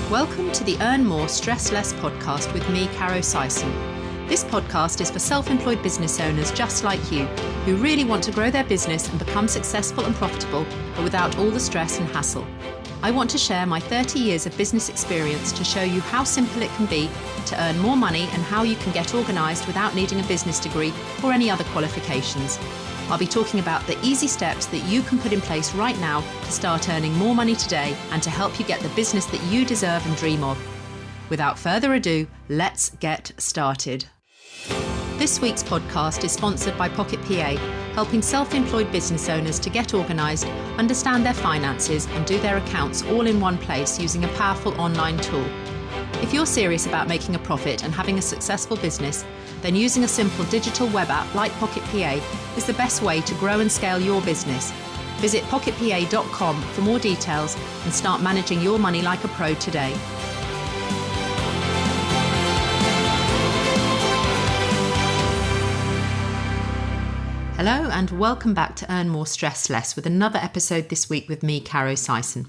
Welcome to the Earn More, Stress Less podcast with me, Caro Sison. This podcast is for self-employed business owners just like you, who really want to grow their business and become successful and profitable, but without all the stress and hassle. I want to share my 30 years of business experience to show you how simple it can be to earn more money and how you can get organised without needing a business degree or any other qualifications. I'll be talking about the easy steps that you can put in place right now to start earning more money today and to help you get the business that you deserve and dream of. Without further ado, let's get started. This week's podcast is sponsored by Pocket PA, helping self-employed business owners to get organised, understand their finances and do their accounts all in one place using a powerful online tool. If you're serious about making a profit and having a successful business, then using a simple digital web app like Pocket PA is the best way to grow and scale your business. Visit pocketpa.com for more details and start managing your money like a pro today. Hello and welcome back to Earn More, Stress Less with another episode this week with me, Caro Sison.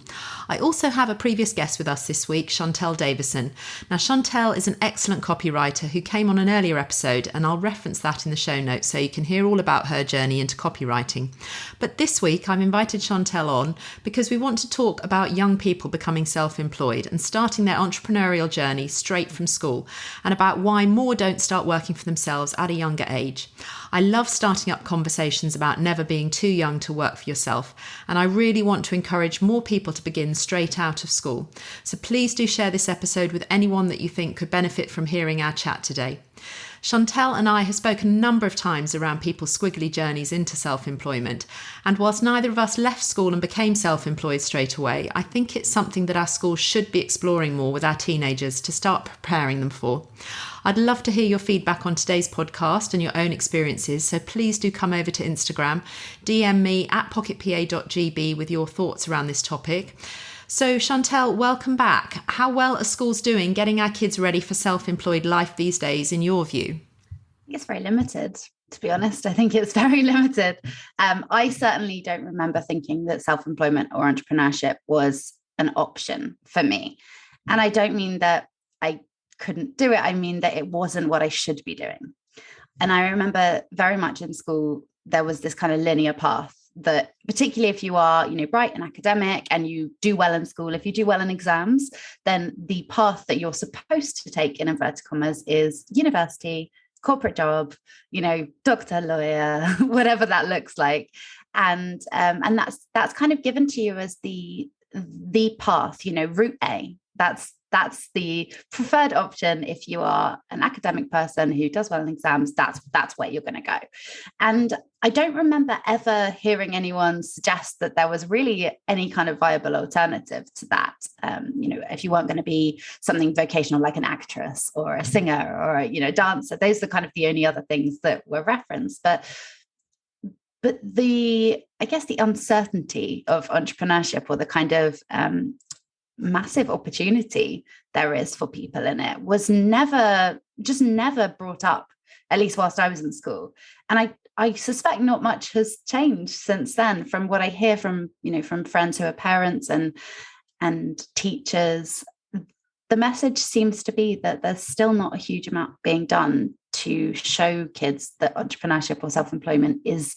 I also have a previous guest with us this week, Chantelle Davison. Now, Chantelle is an excellent copywriter who came on an earlier episode, and I'll reference that in the show notes so you can hear all about her journey into copywriting. But this week, I've invited Chantelle on because we want to talk about young people becoming self-employed and starting their entrepreneurial journey straight from school, and about why more don't start working for themselves at a younger age. I love starting up conversations about never being too young to work for yourself, and I really want to encourage more people to begin straight out of school. So please do share this episode with anyone that you think could benefit from hearing our chat today. Chantelle and I have spoken a number of times around people's squiggly journeys into self-employment, and whilst neither of us left school and became self-employed straight away, I think it's something that our schools should be exploring more with our teenagers to start preparing them for. I'd love to hear your feedback on today's podcast and your own experiences, so please do come over to Instagram, DM me at pocketpa.gb with your thoughts around this topic. So Chantelle, welcome back. How well are schools doing getting our kids ready for self-employed life these days, in your view? It's very limited, to be honest. I think it's very limited. I certainly don't remember thinking that self-employment or entrepreneurship was an option for me. And I don't mean that I couldn't do it. I mean that it wasn't what I should be doing. And I remember very much in school, there was this kind of linear path that, particularly if you are, bright and academic and you do well in school, if you do well in exams, then the path that you're supposed to take in inverted commas is university, corporate job, doctor, lawyer, whatever that looks like. And that's kind of given to you as the path, route A. That's the preferred option. If you are an academic person who does well in exams, that's where you're going to go. And I don't remember ever hearing anyone suggest that there was really any kind of viable alternative to that. If you weren't going to be something vocational like an actress or a singer or a dancer, those are kind of the only other things that were referenced. But the uncertainty of entrepreneurship, or the kind of massive opportunity there is for people in it, was never brought up, at least whilst I was in school. And I suspect not much has changed since then, from what I hear from friends who are parents and teachers. The message seems to be that there's still not a huge amount being done to show kids that entrepreneurship or self-employment is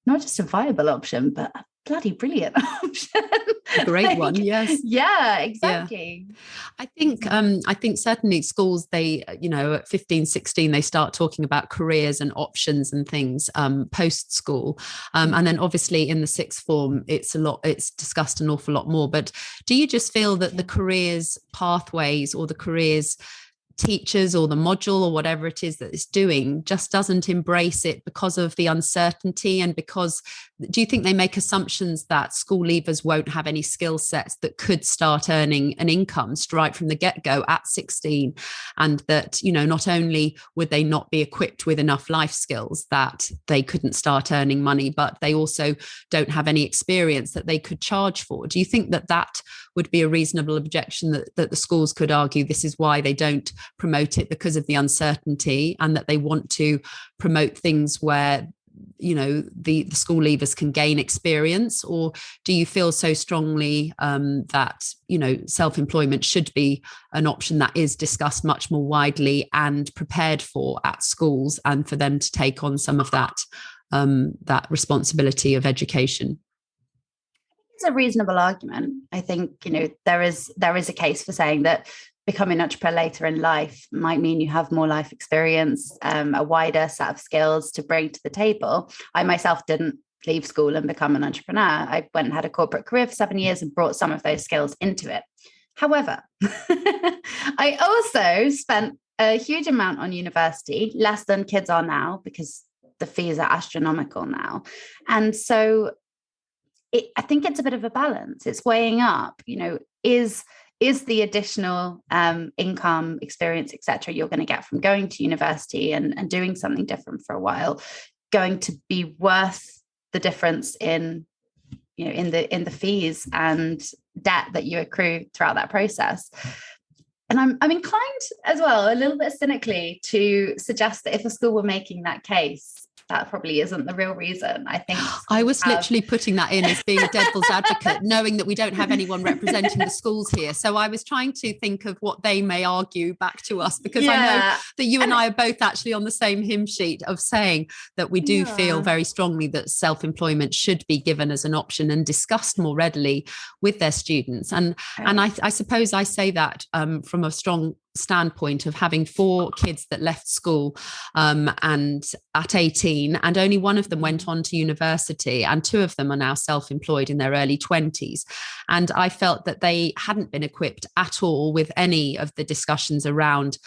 not just a viable option, but a bloody brilliant option. A great one, yes. Yeah, exactly. Yeah. I think certainly schools, they, at 15, 16, they start talking about careers and options and things post school. And then obviously in the sixth form, it's discussed an awful lot more. But do you just feel that the careers pathways, or the careers teachers, or the module, or whatever it is that it's doing, just doesn't embrace it because of the uncertainty? And because, do you think they make assumptions that school leavers won't have any skill sets that could start earning an income right from the get-go at 16, and that, not only would they not be equipped with enough life skills that they couldn't start earning money, but they also don't have any experience that they could charge for? Do you think that would be a reasonable objection, that the schools could argue this is why they don't promote it, because of the uncertainty, and that they want to promote things where the school leavers can gain experience? Or do you feel so strongly that self-employment should be an option that is discussed much more widely and prepared for at schools, and for them to take on some of that responsibility of education? It's a reasonable argument. I think there is a case for saying that becoming an entrepreneur later in life might mean you have more life experience, a wider set of skills to bring to the table. I myself didn't leave school and become an entrepreneur. I went and had a corporate career for 7 years and brought some of those skills into it. However, I also spent a huge amount on university, less than kids are now, because the fees are astronomical now. And so I think it's a bit of a balance. It's weighing up, is the additional income, experience, etc., you're going to get from going to university and doing something different for a while going to be worth the difference in the fees and debt that you accrue throughout that process? And I'm inclined as well, a little bit cynically, to suggest that if a school were making that case, that probably isn't the real reason. I think I was literally putting that in as being a devil's advocate, knowing that we don't have anyone representing the schools here. So I was trying to think of what they may argue back to us, because I know that you and I are both actually on the same hymn sheet of saying that we do feel very strongly that self-employment should be given as an option and discussed more readily with their students. And I suppose I say that from a strong standpoint of having 4 kids that left school and at 18, and only one of them went on to university, and 2 of them are now self-employed in their early 20s. And I felt that they hadn't been equipped at all with any of the discussions around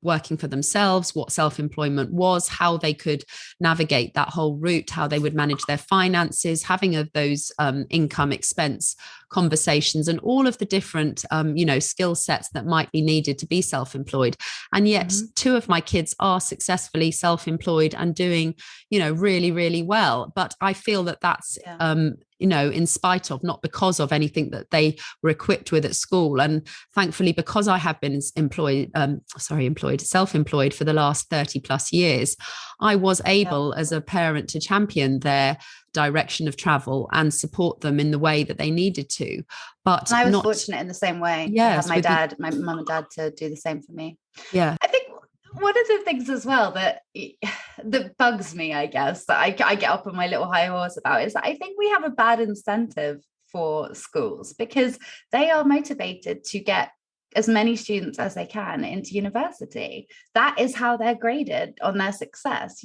working for themselves, what self-employment was, how they could navigate that whole route, how they would manage their finances, having of those income expense conversations, and all of the different skill sets that might be needed to be self-employed. And yet 2 of my kids are successfully self-employed and doing really, really well. But I feel that that's in spite of, not because of anything that they were equipped with at school. And thankfully, because I have been self-employed for the last 30 plus years, I was able as a parent to champion their direction of travel and support them in the way that they needed to. But and I was fortunate in the same way. Yes, I had my mum and dad to do the same for me. Yeah. I think one of the things as well that bugs me, I guess, that I get up on my little high horse about, is that I think we have a bad incentive for schools, because they are motivated to get as many students as they can into university. That is how they're graded on their success.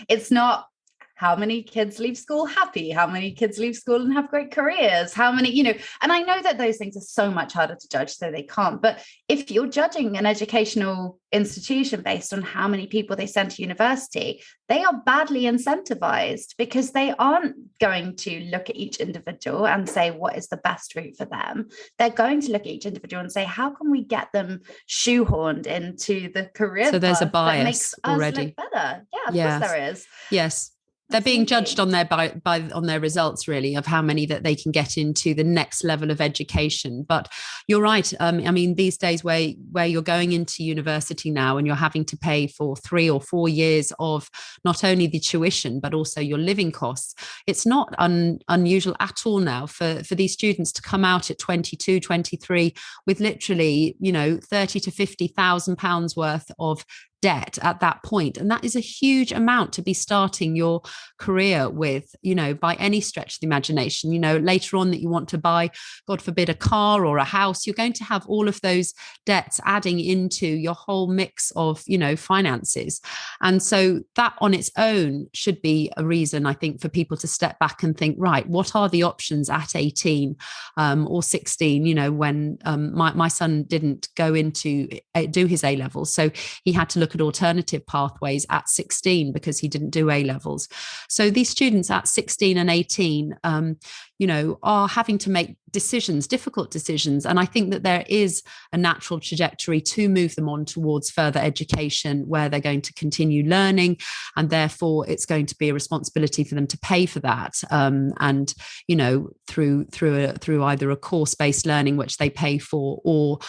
It's not how many kids leave school happy, how many kids leave school and have great careers, how many, and I know that those things are so much harder to judge, so they can't. But if you're judging an educational institution based on how many people they send to university, they are badly incentivized, because they aren't going to look at each individual and say, what is the best route for them? They're going to look at each individual and say, how can we get them shoehorned into the career so there's a bias that makes already. us look better? Yeah, of course there is. Yes. They're being judged on their results, really, of how many that they can get into the next level of education. But you're right. These days where you're going into university now and you're having to pay for 3 or 4 years of not only the tuition, but also your living costs, it's not unusual at all now for these students to come out at 22, 23 with literally, 30 to 50,000 pounds worth of debt at that point. And that is a huge amount to be starting your career with, by any stretch of the imagination. Later on that you want to buy, God forbid, a car or a house, you're going to have all of those debts adding into your whole mix of, finances. And so that on its own should be a reason, I think, for people to step back and think, right, what are the options at 18 or 16, when my son didn't go into do his A levels. So he had to look at alternative pathways at 16 because he didn't do A levels. So these students at 16 and 18, are having to make decisions, difficult decisions. And I think that there is a natural trajectory to move them on towards further education where they're going to continue learning. And therefore, it's going to be a responsibility for them to pay for that. And, through either a course-based learning, which they pay for, or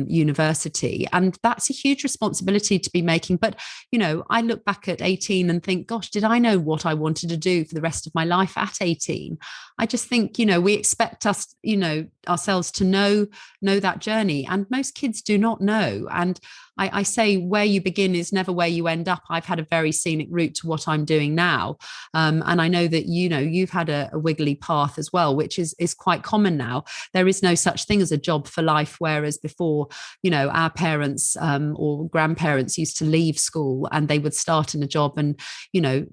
university. And that's a huge responsibility to be making. But, I look back at 18 and think, gosh, did I know what I wanted to do for the rest of my life at 18? I just think, we expect ourselves to know that journey. And most kids do not know. And I say where you begin is never where you end up. I've had a very scenic route to what I'm doing now. And I know that, you've had a wiggly path as well, which is quite common now. There is no such thing as a job for life, whereas before, our parents or grandparents used to leave school and they would start in a job and,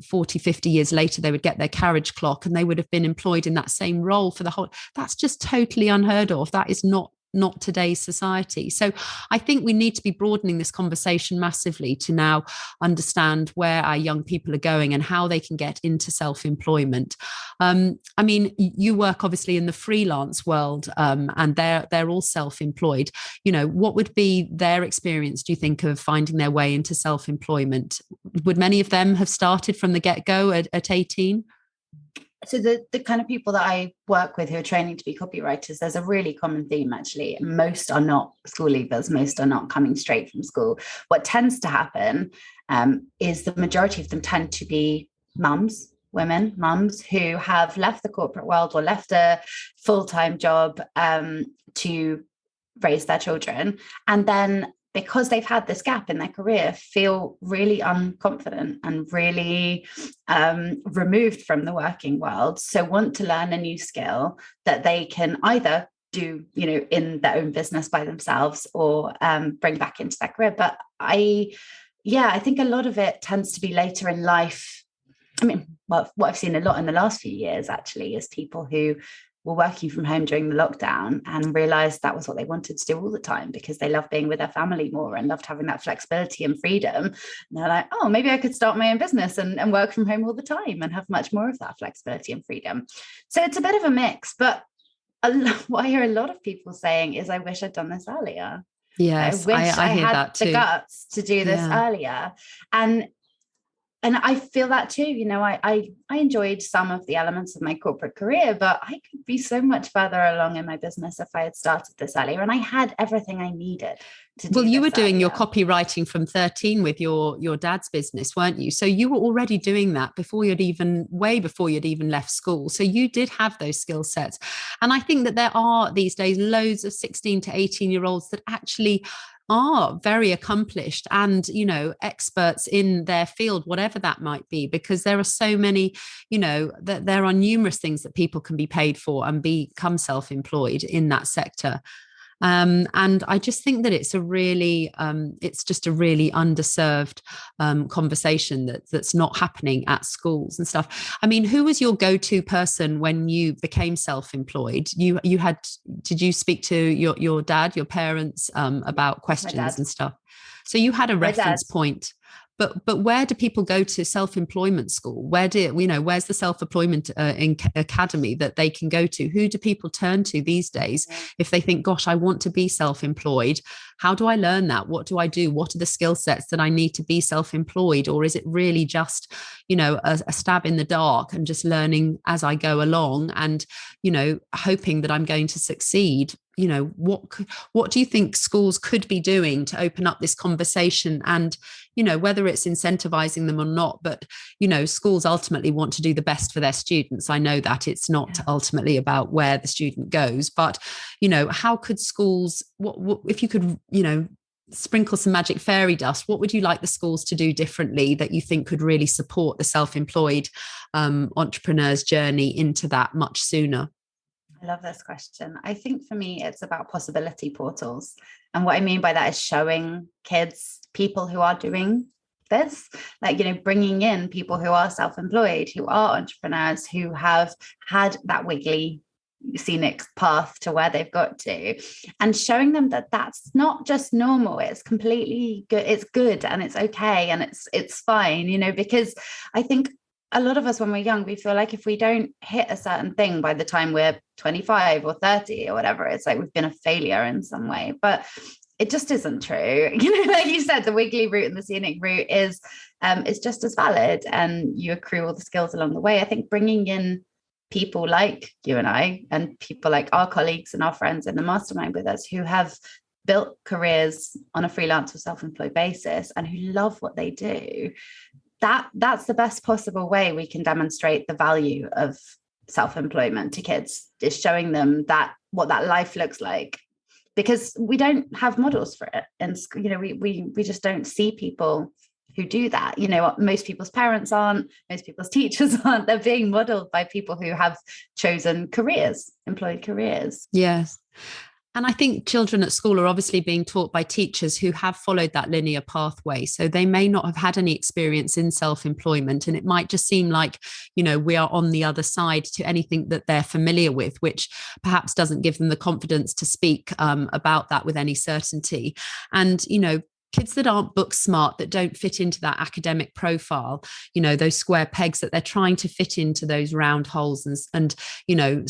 40, 50 years later, they would get their carriage clock and they would have been employed in that same role for the whole. That's just totally unheard of. That is not today's society. So I think we need to be broadening this conversation massively to now understand where our young people are going and how they can get into self-employment. You work obviously in the freelance world, and they're all self-employed. What would be their experience, do you think, of finding their way into self-employment? Would many of them have started from the get-go at 18? So the kind of people that I work with who are training to be copywriters, there's a really common theme, actually. Most are not school leavers. Most are not coming straight from school. What tends to happen is the majority of them tend to be women mums who have left the corporate world or left a full-time job to raise their children. And then because they've had this gap in their career, feel really unconfident and really removed from the working world. So want to learn a new skill that they can either do, in their own business by themselves or bring back into their career. But I think a lot of it tends to be later in life. What I've seen a lot in the last few years actually is people who were working from home during the lockdown and realized that was what they wanted to do all the time because they loved being with their family more and loved having that flexibility and freedom. And they're like, oh, maybe I could start my own business and work from home all the time and have much more of that flexibility and freedom. So it's a bit of a mix, but what I hear a lot of people saying is, I wish I'd done this earlier. Yes, I wish I hear had that too. the guts to do this earlier. And I feel that too. I enjoyed some of the elements of my corporate career, but I could be so much further along in my business if I had started this earlier. And I had everything I needed to do. Well, you were doing earlier. your copywriting from 13 with your dad's business, weren't you? So you were already doing that way before you'd even left school. So you did have those skill sets. And I think that there are these days loads of 16 to 18-year-olds that actually are very accomplished and, experts in their field, whatever that might be, because there are so many, there are numerous things that people can be paid for and become self-employed in that sector. And I just think that it's it's just a really underserved conversation that's not happening at schools and stuff. Who was your go-to person when you became self-employed? Did you speak to your dad, your parents about questions and stuff? So you had a reference point. But where do people go to self-employment school? Where's the self-employment academy that they can go to? Who do people turn to these days if they think, gosh, I want to be self-employed? How do I learn that? What do I do? What are the skill sets that I need to be self-employed? Or is it really just, a stab in the dark and just learning as I go along and, hoping that I'm going to succeed? What do you think schools could be doing to open up this conversation? And, whether it's incentivizing them or not, but, schools ultimately want to do the best for their students. I know that it's not ultimately about where the student goes, but, how could schools, what if you could, sprinkle some magic fairy dust, what would you like the schools to do differently that you think could really support the self-employed entrepreneur's journey into that much sooner? I love this question. I think for me, it's about possibility portals. And what I mean by that is showing kids people who are doing this, bringing in people who are self-employed, who are entrepreneurs, who have had that wiggly scenic path to where they've got to, and showing them that that's not just normal. It's completely good. It's good and it's okay. And it's fine, because I think a lot of us, when we're young, we feel like if we don't hit a certain thing by the time we're 25 or 30 or whatever, it's like we've been a failure in some way. But it just isn't true. Like you said, the wiggly route and the scenic route is just as valid, and you accrue all the skills along the way. I think bringing in people like you and I, and people like our colleagues and our friends in the mastermind with us, who have built careers on a freelance or self-employed basis and who love what they do, that's the best possible way we can demonstrate the value of self-employment to kids, is showing them that what that life looks like, because we don't have models for it. And we just don't see people who do that. Most people's parents aren't, most people's teachers aren't. They're being modeled by people who have chosen careers, employed careers. Yes. And I think children at school are obviously being taught by teachers who have followed that linear pathway. So they may not have had any experience in self-employment. And it might just seem like, we are on the other side to anything that they're familiar with, which perhaps doesn't give them the confidence to speak about that with any certainty. And, kids that aren't book smart, that don't fit into that academic profile, those square pegs, that they're trying to fit into those round holes, and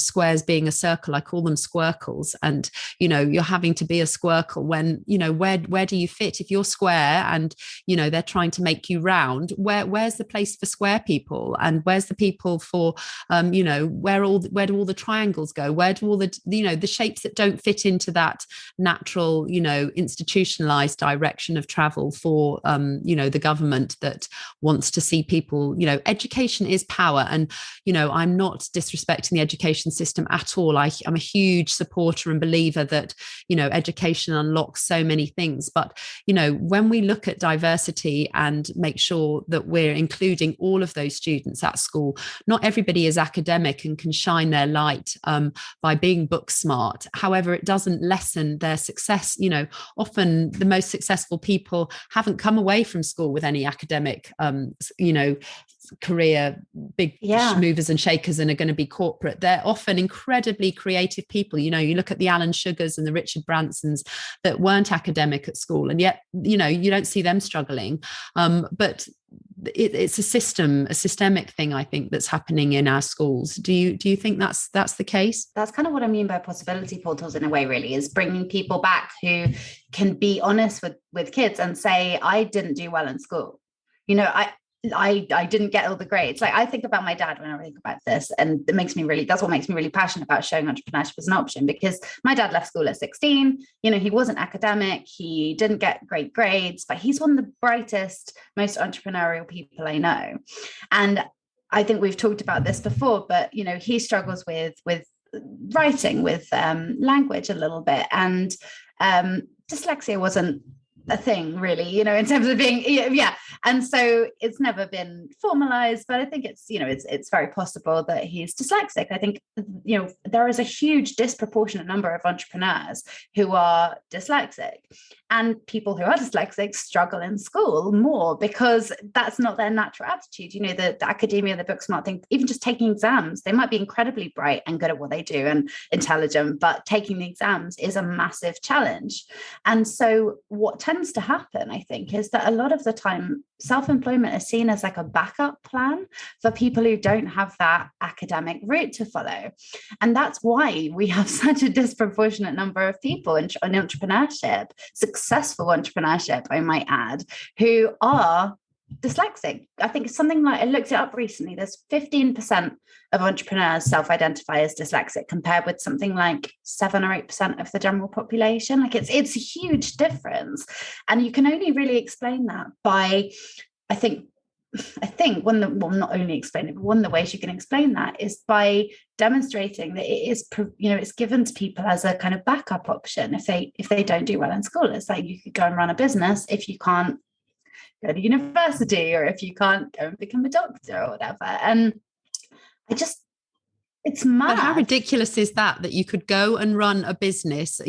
squares being a circle, I call them squircles. And you're having to be a squircle when where do you fit? If you're square and they're trying to make you round, where's the place for square people, and where's the people for where do all the triangles go? Where do all the shapes that don't fit into that natural institutionalized direction of travel for the government that wants to see people? Education is power, and I'm not disrespecting the education system at all. I'm a huge supporter and believer that education unlocks so many things, but when we look at diversity and make sure that we're including all of those students at school, not everybody is academic and can shine their light by being book smart. However, it doesn't lessen their success. Often the most successful people haven't come away from school with any academic, career, big movers and shakers, and are going to be corporate. They're often incredibly creative people. You look at the Alan Sugars and the Richard Bransons that weren't academic at school, and yet, you don't see them struggling. But it's a systemic thing, I think, that's happening in our schools. Do you think that's the case? That's kind of what I mean by possibility portals, in a way, really, is bringing people back who can be honest with kids and say, I didn't do well in school. I didn't get all the grades. Like, I think about my dad when I think about this, and that's what makes me really passionate about showing entrepreneurship as an option, because my dad left school at 16. He wasn't academic, he didn't get great grades, but he's one of the brightest, most entrepreneurial people I know. And I think we've talked about this before, but he struggles with writing, with language a little bit, and dyslexia wasn't a thing, really, in terms of being, and so it's never been formalized, but I think it's very possible that he's dyslexic. I think there is a huge disproportionate number of entrepreneurs who are dyslexic, and people who are dyslexic struggle in school more because that's not their natural attitude. The academia, the book smart thing, even just taking exams, they might be incredibly bright and good at what they do and intelligent, but taking the exams is a massive challenge. And so what tends to happen, I think, is that a lot of the time self-employment is seen as like a backup plan for people who don't have that academic route to follow. And that's why we have such a disproportionate number of people in entrepreneurship, successful entrepreneurship, I might add, who are dyslexic. I think something like, I looked it up recently, there's 15% of entrepreneurs self-identify as dyslexic, compared with something like 7 or 8% of the general population. Like, it's a huge difference. And you can only really explain that by, I think not only explain it, but one of the ways you can explain that is by demonstrating that it is, it's given to people as a kind of backup option. If they don't do well in school, it's like, you could go and run a business if you can't go to university, or if you can't go and become a doctor or whatever. And it's It's But how mad. ridiculous is that you could go and run a business?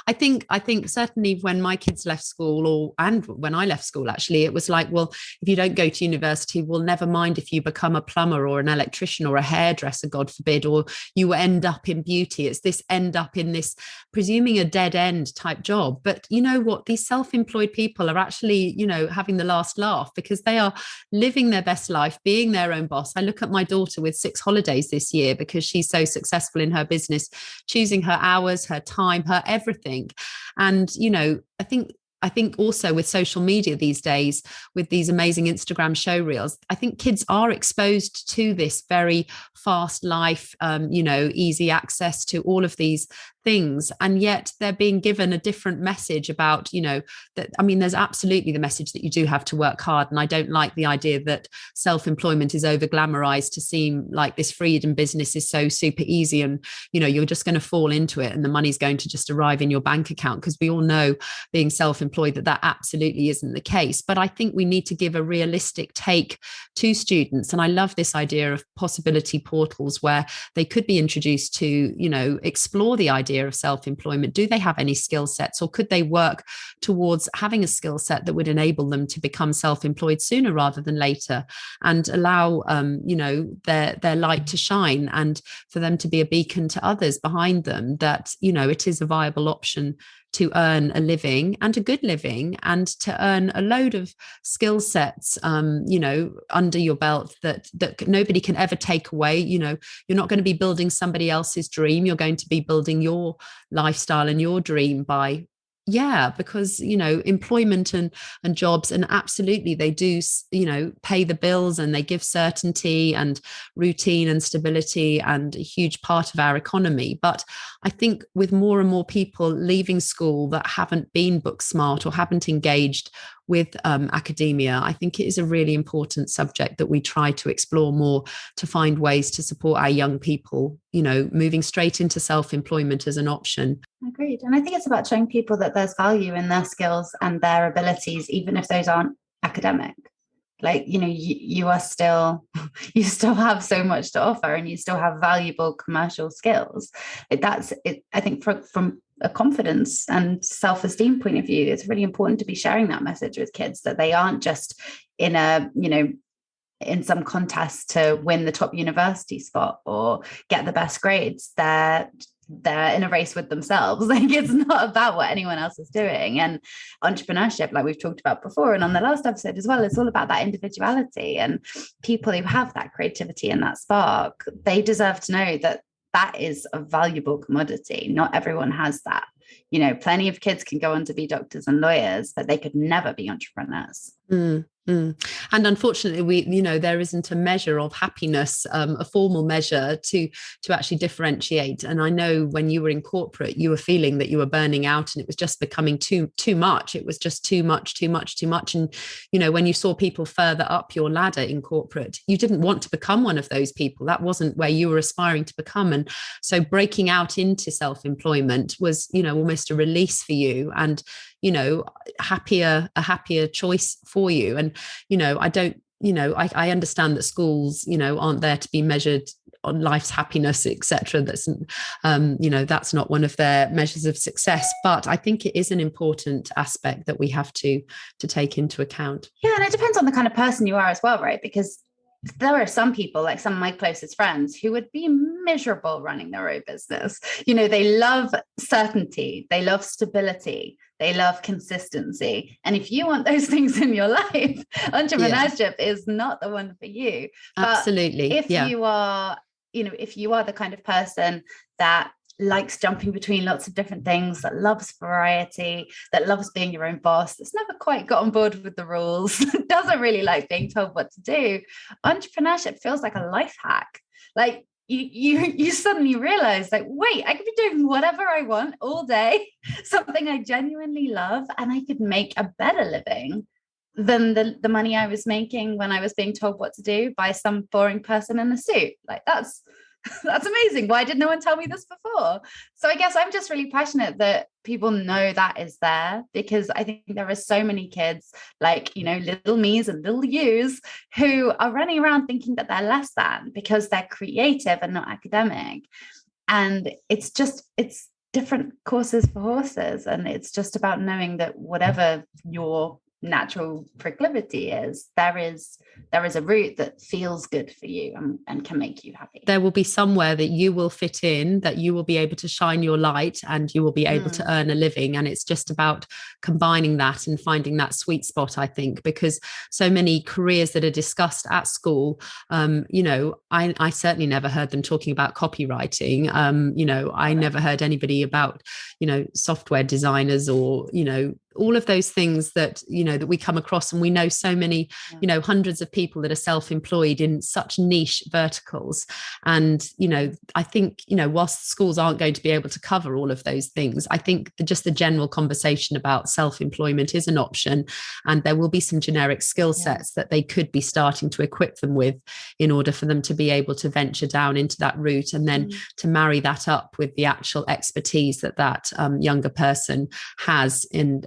I think certainly when my kids left school, and when I left school, actually, it was like, well, if you don't go to university, well, never mind if you become a plumber or an electrician or a hairdresser, God forbid, or you end up in beauty. It's this end up in this, presuming a dead end type job. But you know what? These self-employed people are actually, having the last laugh, because they are living their best life, being their own boss. I look at my daughter with 6 holidays this year because she's so successful in her business, choosing her hours, her time, her everything. And I think also with social media these days, with these amazing Instagram show reels, I think kids are exposed to this very fast life, easy access to all of these things. And yet they're being given a different message about, that, I mean, there's absolutely the message that you do have to work hard. And I don't like the idea that self-employment is over glamorized to seem like this freedom business is so super easy and, you're just going to fall into it and the money's going to just arrive in your bank account. Because we all know, being self-employed, that absolutely isn't the case. But I think we need to give a realistic take to students. And I love this idea of possibility portals where they could be introduced to, explore the idea of self-employment. Do they have any skill sets, or could they work towards having a skill set that would enable them to become self-employed sooner rather than later, and allow their light to shine, and for them to be a beacon to others behind them that it is a viable option to earn a living, and a good living, and to earn a load of skill sets, under your belt that nobody can ever take away. You're not going to be building somebody else's dream. You're going to be building your lifestyle and your dream by, because employment and jobs, and absolutely they do pay the bills, and they give certainty and routine and stability, and a huge part of our economy. But I think with more and more people leaving school that haven't been book smart or haven't engaged with academia, I think it is a really important subject that we try to explore more, to find ways to support our young people, moving straight into self-employment as an option. Agreed. And I think it's about showing people that there's value in their skills and their abilities, even if those aren't academic. Like, you are still, you still have so much to offer, and you still have valuable commercial skills. That's it. I think from a confidence and self-esteem point of view, it's really important to be sharing that message with kids, that they aren't just in in some contest to win the top university spot or get the best grades. They're in a race with themselves. Like, it's not about what anyone else is doing. And entrepreneurship, like we've talked about before and on the last episode as well, it's all about that individuality, and people who have that creativity and that spark, they deserve to know that that is a valuable commodity. Not everyone has that. Plenty of kids can go on to be doctors and lawyers, but they could never be entrepreneurs. And unfortunately, there isn't a measure of happiness, a formal measure to actually differentiate. And I know when you were in corporate, you were feeling that you were burning out, and it was just becoming too much. It was just too much. And when you saw people further up your ladder in corporate, you didn't want to become one of those people. That wasn't where you were aspiring to become. And so breaking out into self-employment was, almost a release for you, and a happier choice for you. And I understand that schools aren't there to be measured on life's happiness, etc. That's not one of their measures of success, but I think it is an important aspect that we have to take into account. And it depends on the kind of person you are as well, right? Because there are some people, like some of my closest friends, who would be miserable running their own business. They love certainty, they love stability, they love consistency. And if you want those things in your life, entrepreneurship is not the one for you. Absolutely. But if you are the kind of person that likes jumping between lots of different things, that loves variety, that loves being your own boss, that's never quite got on board with the rules, doesn't really like being told what to do, entrepreneurship feels like a life hack. Like, you suddenly realize, like, wait, I could be doing whatever I want all day, something I genuinely love, and I could make a better living than the money I was making when I was being told what to do by some boring person in a suit. Like, that's That's amazing. Why did no one tell me this before? So I guess I'm just really passionate that people know that is there, because I think there are so many kids like, little me's and little you's who are running around thinking that they're less than because they're creative and not academic. And it's different courses for horses. And it's just about knowing that whatever your natural proclivity is, there is a route that feels good for you and can make you happy. There will be somewhere that you will fit in, that you will be able to shine your light and you will be able to earn a living. And it's just about combining that and finding that sweet spot, I think, because so many careers that are discussed at school, I certainly never heard them talking about copywriting. I never heard anybody about, software designers or, all of those things that, that we come across. And we know so many, hundreds of people that are self-employed in such niche verticals. And, I think, whilst schools aren't going to be able to cover all of those things, I think just the general conversation about self-employment is an option. And there will be some generic skill sets that they could be starting to equip them with in order for them to be able to venture down into that route, and then to marry that up with the actual expertise that younger person has and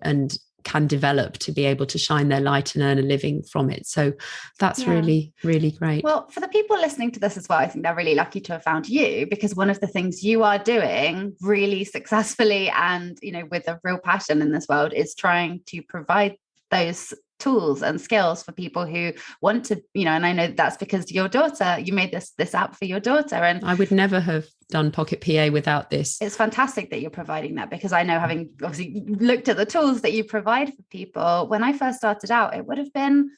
can develop to be able to shine their light and earn a living from it. So that's really, really great. Well, for the people listening to this as well, I think they're really lucky to have found you, because one of the things you are doing really successfully and, with a real passion in this world is trying to provide those tools and skills for people who want to, and I know that's because your daughter, you made this app for your daughter. And I would never have done Pocket PA without this. It's fantastic that you're providing that, because I know, having obviously looked at the tools that you provide for people, when I first started out, it would have been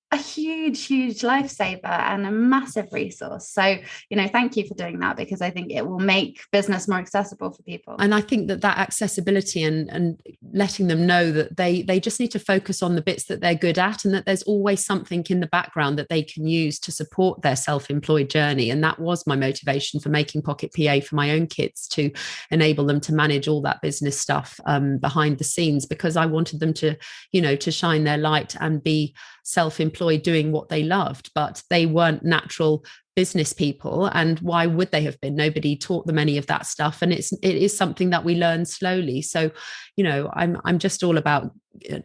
a huge lifesaver and a massive resource. So, thank you for doing that, because I think it will make business more accessible for people. And I think that accessibility and letting them know that they just need to focus on the bits that they're good at, and that there's always something in the background that they can use to support their self-employed journey. And that was my motivation for making Pocket PA for my own kids, to enable them to manage all that business stuff behind the scenes, because I wanted them to, to shine their light and be self-employed doing what they loved, but they weren't natural business people. And why would they have been? Nobody taught them any of that stuff. And it is something that we learn slowly. So, I'm just all about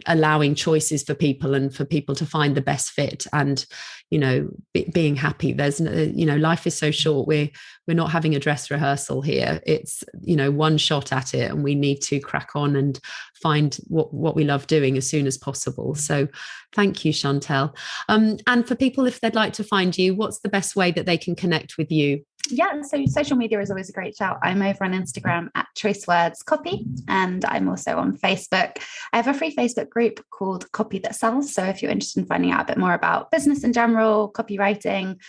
allowing choices for people and for people to find the best fit and, being happy. There's, life is so short. We're not having a dress rehearsal here. It's, one shot at it, and we need to crack on and find what we love doing as soon as possible. So thank you, Chantelle. And for people, if they'd like to find you, what's the best way that they can connect with you? Yeah, so social media is always a great shout. I'm over on Instagram at Choice Words Copy, and I'm also on Facebook. I have a free Facebook group called Copy That Sells. So if you're interested in finding out a bit more about business in general, copywriting,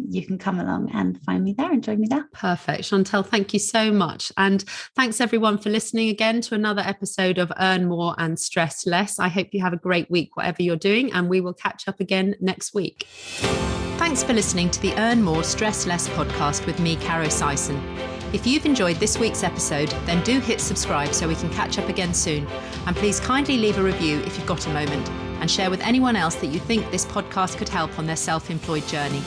you can come along and find me there and join me there. Perfect. Chantelle, thank you so much. And thanks everyone for listening again to another episode of Earn More and Stress Less. I hope you have a great week, whatever you're doing, and we will catch up again next week. Thanks for listening to the Earn More, Stress Less podcast with me, Caro Sison. If you've enjoyed this week's episode, then do hit subscribe so we can catch up again soon. And please kindly leave a review if you've got a moment, and share with anyone else that you think this podcast could help on their self-employed journey.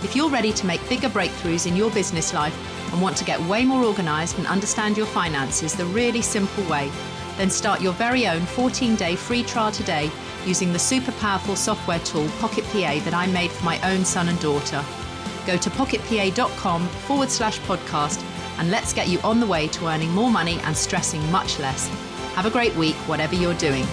If you're ready to make bigger breakthroughs in your business life and want to get way more organised and understand your finances the really simple way, then start your very own 14-day free trial today using the super powerful software tool Pocket PA that I made for my own son and daughter. Go to pocketpa.com/podcast and let's get you on the way to earning more money and stressing much less. Have a great week, whatever you're doing.